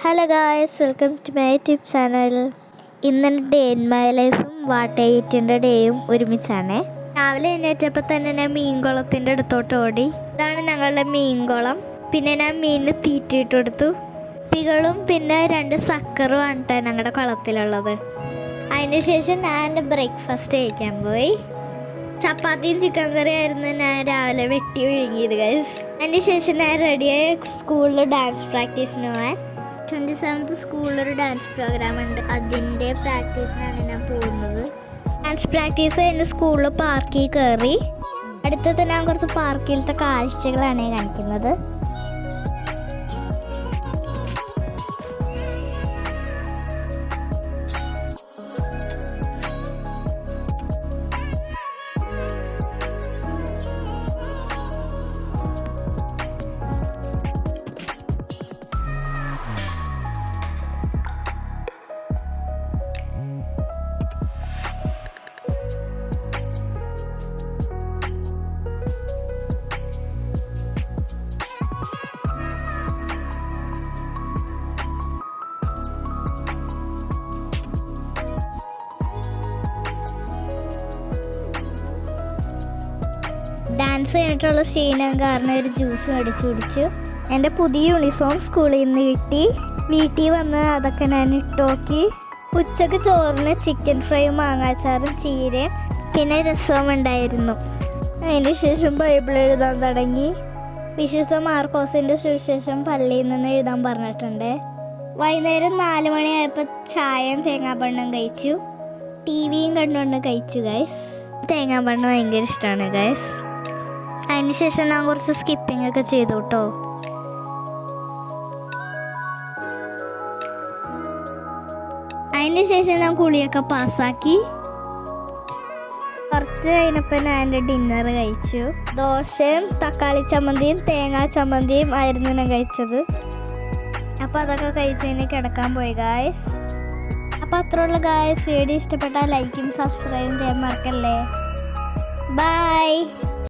Hello guys, welcome to my YouTube channel. ഇന്ന് day in my ലൈഫും വാട്ടേറ്റിൻ്റെ ഡേയും ഒരുമിച്ചാണ്. രാവിലെ എഴുന്നേറ്റപ്പോൾ തന്നെ ഞാൻ മീൻകുളത്തിൻ്റെ അടുത്തോട്ട് ഓടി. ഇതാണ് ഞങ്ങളുടെ മീൻകുളം. പിന്നെ ഞാൻ മീനിന് തീറ്റിയിട്ട് കൊടുത്തു. കുപ്പികളും പിന്നെ 2 സക്കറും ആണ് ഞങ്ങളുടെ കുളത്തിലുള്ളത്. അതിനുശേഷം ഞാൻ എൻ്റെ ബ്രേക്ക്ഫാസ്റ്റ് കഴിക്കാൻ പോയി. ചപ്പാത്തിയും ചിക്കൻ കറി ആയിരുന്നു ഞാൻ രാവിലെ വെട്ടി ഒഴുകിയത് ഗൈസ്. അതിനുശേഷം ഞാൻ റെഡിയായി സ്കൂളിൽ ഡാൻസ് പ്രാക്ടീസിന് പോകാൻ. 27th സ്കൂളിലൊരു ഡാൻസ് പ്രോഗ്രാം ഉണ്ട്. അതിൻ്റെ പ്രാക്ടീസിനാണ് ഞാൻ പോകുന്നത്. ഡാൻസ് പ്രാക്ടീസ് കഴിഞ്ഞ് സ്കൂളിൽ പാർക്കിൽ കയറി. അടുത്തത് ഞാൻ കുറച്ച് പാർക്കിലത്തെ കാഴ്ചകളാണ് കാണിക്കുന്നത്. ഡാൻസ് കഴിഞ്ഞിട്ടുള്ള സീനം കാരണം ഒരു ജ്യൂസ് മേടിച്ചു കുടിച്ചു. എൻ്റെ പുതിയ യൂണിഫോം സ്കൂളിൽ നിന്ന് കിട്ടി. വീട്ടിൽ വന്ന് അതൊക്കെ ഞാൻ ഇട്ടുനോക്കി. ഉച്ചക്ക് ചോറിന് ചിക്കൻ ഫ്രൈയും മാങ്ങാച്ചാറും ചീരയും പിന്നെ രസവും ഉണ്ടായിരുന്നു. അതിന് ശേഷം ബൈബിൾ എഴുതാൻ തുടങ്ങി. വിശുദ്ധ മാർക്കോസിൻ്റെ സുവിശേഷം പള്ളിയിൽ നിന്ന് എഴുതാൻ പറഞ്ഞിട്ടുണ്ട്. വൈകുന്നേരം 4 മണിയായപ്പോൾ ചായയും തേങ്ങാപ്പണ്ണും കഴിച്ചു. ടിവിയും കണ്ടുകൊണ്ട് കഴിച്ചു ഗൈസ്. തേങ്ങാപ്പണ്ണ് ഭയങ്കര ഇഷ്ടമാണ് ഗൈസ്. അതിനുശേഷം ഞാൻ കുറച്ച് സ്കിപ്പിംഗ് ഒക്കെ ചെയ്തു കേട്ടോ. അതിനുശേഷം ഞാൻ കുളിയൊക്കെ പാസ്സാക്കി. കുറച്ച് കഴിഞ്ഞപ്പോൾ ഞാൻ എൻ്റെ ഡിന്നർ കഴിച്ചു. ദോശയും തക്കാളി ചമ്മന്തിയും തേങ്ങാ ചമ്മന്തിയും ആയിരുന്നു ഞാൻ കഴിച്ചത്. അപ്പോൾ അതൊക്കെ കഴിച്ചതിന് കിടക്കാൻ പോയി ഗായ്സ്. അപ്പോൾ അത്രയുള്ള ഗായ്സ്. വീഡിയോ ഇഷ്ടപ്പെട്ടാൽ ലൈക്കും സബ്സ്ക്രൈബും ചെയ്യാൻ മറക്കല്ലേ. ബൈ.